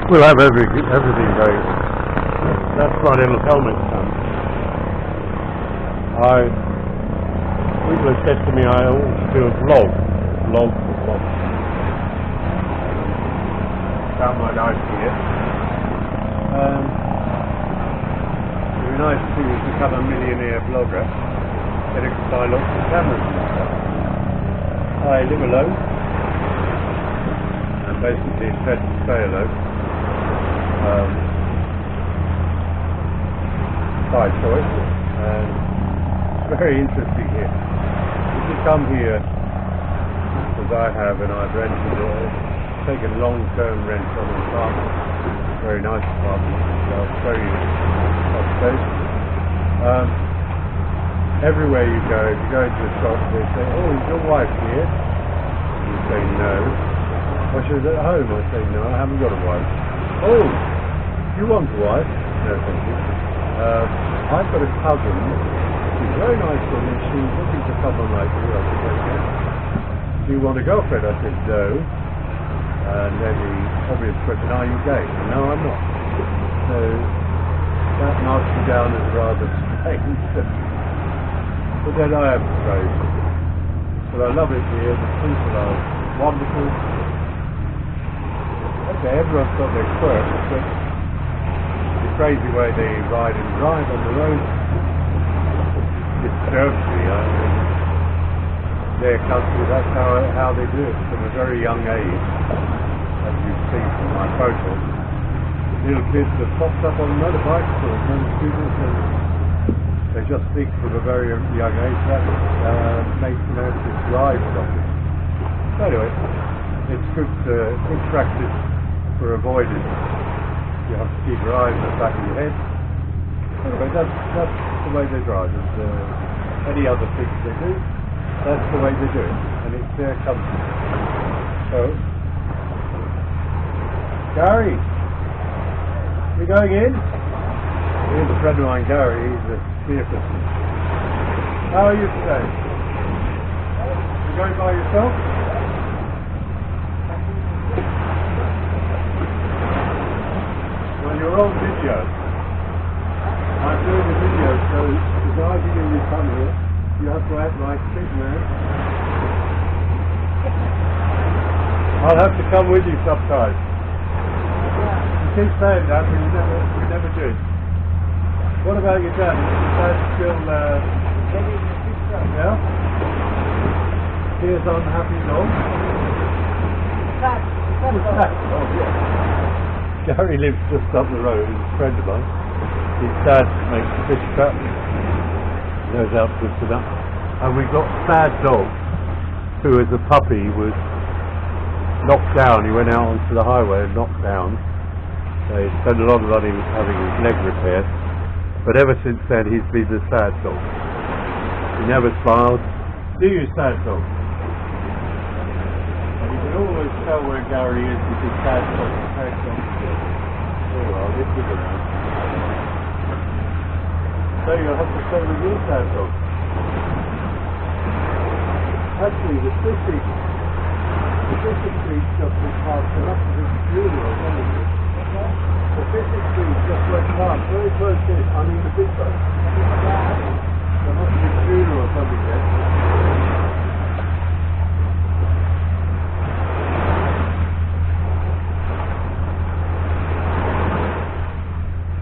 We'll have everything going. That's my little helmet stand. People have said to me I ought to do a vlog. Found my life here. It'd be nice to become a millionaire vlogger. Then I could buy lots of cameras and stuff. I live alone. And basically it's best to stay alone. By choice. And it's very interesting here. If you come here, as I have, and I've rented taken long-term rent on an apartment, very nice apartment, very upstate. Everywhere you go, if you go into a shop, they say, "Oh, is your wife here?" You say no. Well, she's at home. I say no, I haven't got a wife. Oh, you want a wife? No, thank you. I've got a cousin. She's a very nice woman. She's looking for someone like you. I said, okay. Do you want a girlfriend? I said no. And then the obvious question, are you gay? No, I'm not. So that marks me down as rather strange. But then I am strange. But I love it here. The people are wonderful. Okay, everyone's got their quirks, but the crazy way they ride and drive on the road disturbs me. I mean, their country, that's how they do it from a very young age, as you see from my photos. Little kids have popped up on motorbikes or scooters, and they just think from a very young age that makes them able to drive properly. Anyway, it's good practice for avoidance. You have to keep your eyes at the back of your head. Anyway, that's the way they drive. And any other things they do, that's the way they do it. And it's their country. So, Gary, you going in? Here's a friend of mine, Gary. He's a theatrician. How are you today? You going by yourself? Well, you're on video. I'm doing a video, so the idea you come here, you have to act like a big man. I'll have to come with you sometimes. You keep saying that, but you never do. What about your dad? Is your dad still yeah? He is unhappy dog? Oh, yeah. Gary lives just up the road, he's a friend of mine. His dad makes a fish trap, goes out to the and we've got Sad Dog, who as a puppy was knocked down. He went out onto the highway and knocked down. He spent a lot of money having his leg repaired, but ever since then he's been the Sad Dog. He never smiles. Do you, Sad Dog? And you can always tell where Gary is because Sad Dog tags on the field. There you are, this is around. So you'll have to stay with your Sad Dog. Actually, the fishing street just went past the rest of the funeral, wasn't it? The fishing street just went past, very close to it, I mean the big boat. There must be a funeral or something there.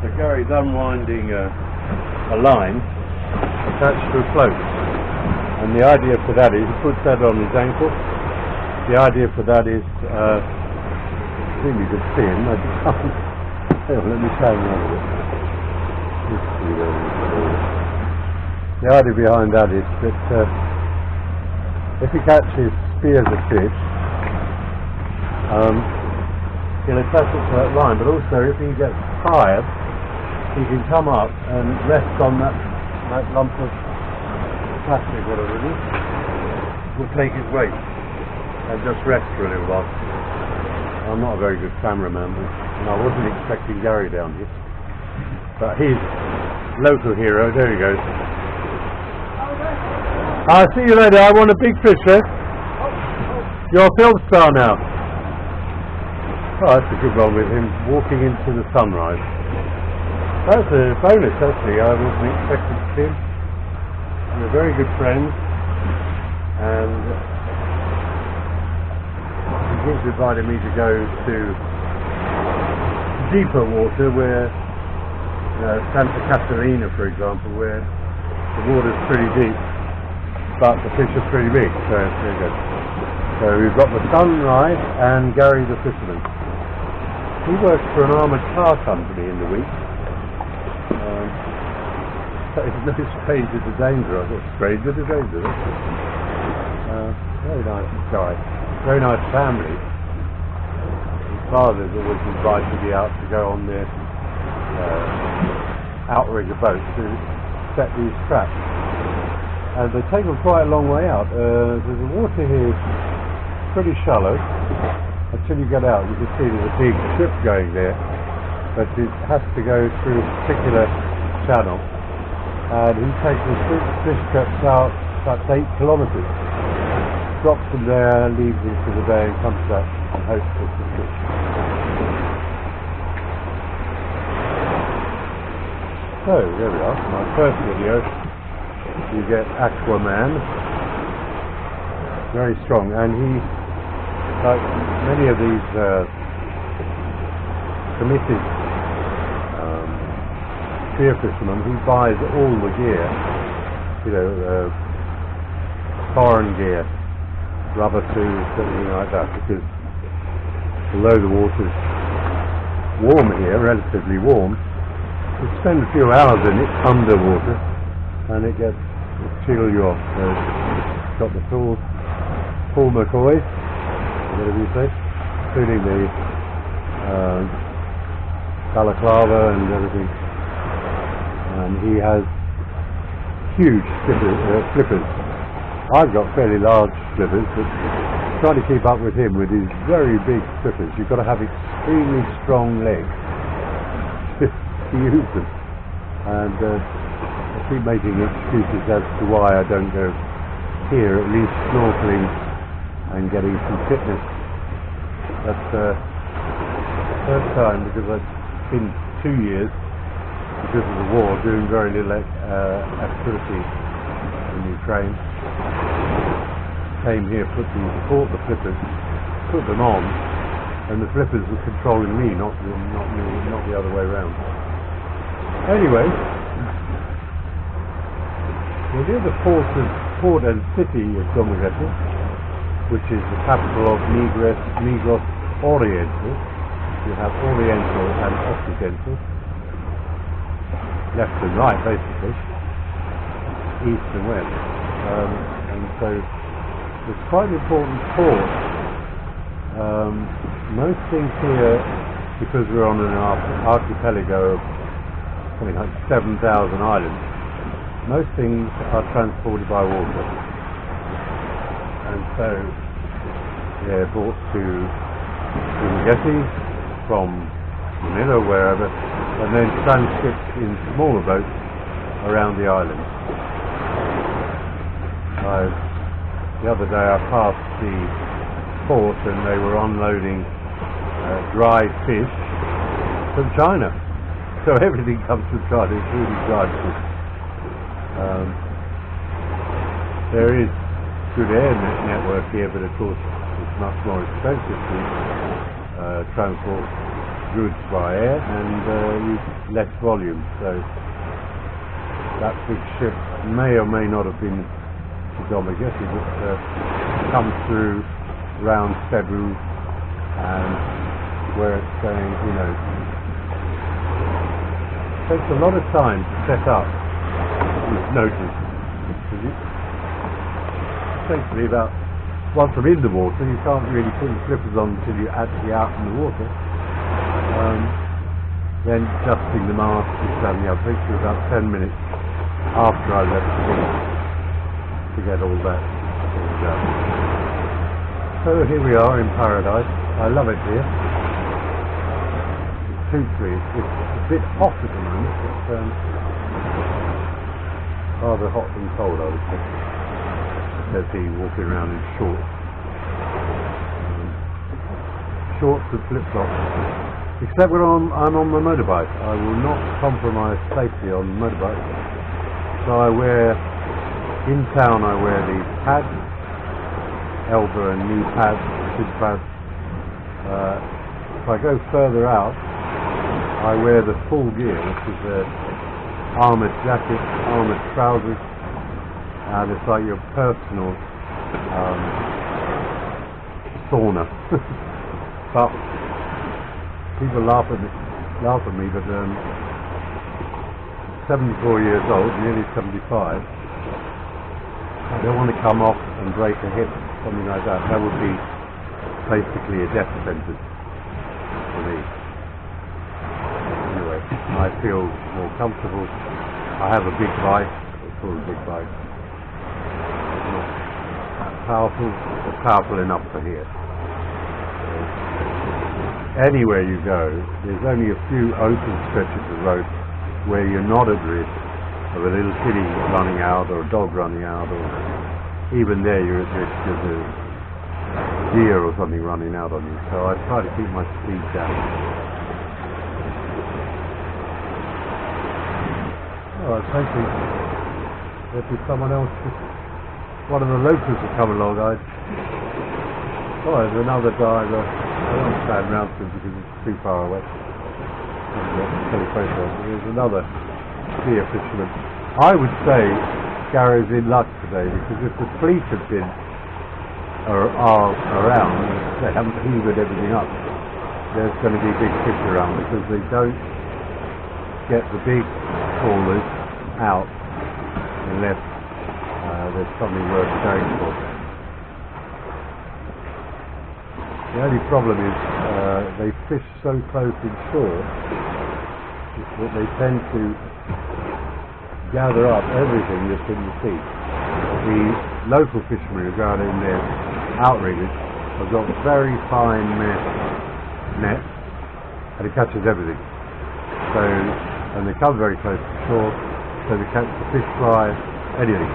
So Gary's unwinding a line attached to a float. And the idea for that is, he puts that on his ankle. The idea for that is, I think you can see him, I just can't. Let me show you a bit. The idea behind that is that if he catches, spears a fish, he'll attach it to that line, but also if he gets tired, he can come up and rest on that lump of plastic, whatever it is, will take his weight and just rest for a little while. I'm not a very good cameraman, and I wasn't expecting Gary down here, but he's local hero. There he goes. I'll see you later. I want a big fish, eh? You're a film star now. Oh, that's a good one with him walking into the sunrise. That's a bonus, actually. I wasn't expecting to see him. We're very good friends, and he keeps inviting me to go to deeper water where Santa Catalina, for example, where the water's pretty deep, but the fish are pretty big. So there you go. So we've got the sunrise and Gary the fisherman. He works for an armoured car company in the week. So it's no stranger to danger. I thought stranger to danger. Very nice guy. Very nice family. His father's always invited me out to go on the outrigger boat to set these traps. And they take them quite a long way out. The water here is pretty shallow. Until you get out, you can see there's a big ship going there, but it has to go through a particular channel. And he takes the fish traps out about 8 kilometres, drops them there, leaves them for the day, and comes back and hopes for some fish. So there we are, my first video. You get Aquaman, very strong, and he, like many of these committed spear fishermen, he buys all the gear, foreign gear, rubber suits, everything like that, because although the water's warm here, relatively warm, you spend a few hours in it underwater and it gets chill you off. So it's got the full McCoy, whatever you say, including the balaclava and everything. And he has huge flippers. I've got fairly large flippers, but trying to keep up with him with his very big flippers, you've got to have extremely strong legs to use them. And I keep making excuses as to why I don't go here, at least snorkeling and getting some fitness. That's the first time, because I've been 2 years because of the war doing very little activity in Ukraine. Came here, bought the flippers, put them on, and the flippers were controlling me, not the other way around. Anyway, we're near the port and city of Domodedowo, which is the capital of Migros Oriental. You have Oriental and Occidental, left and right basically, east and west, and so it's quite an important port. Most things here, because we're on an archipelago of something like 7,000 islands, most things are transported by water, and so they're brought to Umageti from Manila, wherever, and then transshipped in smaller boats around the island. The other day I passed the port and they were unloading dried fish from China. So everything comes from China, including dried fish. There is good air network here, but of course it's much more expensive to transport goods by air and use less volume. So that big ship may or may not have been to Domodedowo, but comes through round Cebu and where it's going, it takes a lot of time to set up with notice. It takes me about, once I'm in the water, you can't really put your slippers on until you're actually out in the water. Then adjusting the mast and standing up takes you about 10 minutes after I left the beach to get all that sorted out. So here we are in paradise. I love it here. It's too It's a bit hot at the moment, but rather hot and cold, I would say. There's he walking around in shorts. shorts and flip-flops, except when I'm on my motorbike. I will not compromise safety on motorbike. So in town I wear these pads, elbow and knee pads, shin pads. If I go further out, I wear the full gear, which is a armoured jacket, armoured trousers, and it's like your personal sauna. But people laugh at me, but 74 years old, nearly 75. I don't want to come off and break a hip, something like that. That would be basically a death sentence for me. Anyway, I feel more comfortable. I have a big bike. It's called a big bike. It's not that powerful, but powerful enough for here. Anywhere you go, there's only a few open stretches of road where you're not at risk of a little kitty running out or a dog running out, or even there you're at risk of a deer or something running out on you. So I try to keep my speed down. Oh, thank you. There'll be someone else. One of the locals will come along. There's another diver. I won't stand round to him because it's too far away. There's another deer fisherman. I would say Garrow's in luck today, because if the police had been are around, they haven't hoovered everything up, there's going to be big fish around, because they don't get the big trawlers out unless there's something worth going for. The only problem is they fish so close inshore that they tend to gather up everything that's in the sea. The local fishermen who go out in their outriggers have got very fine nets, and it catches everything. So, and they come very close to shore, so they catch the fish fry, anything.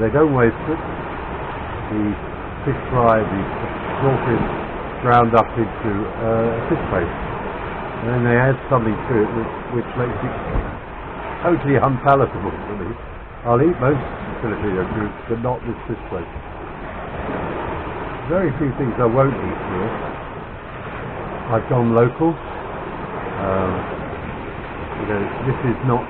They don't waste it. The fish fry, the crawfish ground up into fish paste, and then they add something to it which makes it totally unpalatable for me. I'll eat most Filipino food, but not this fish paste. Very few things I won't eat here. I've gone local. This is not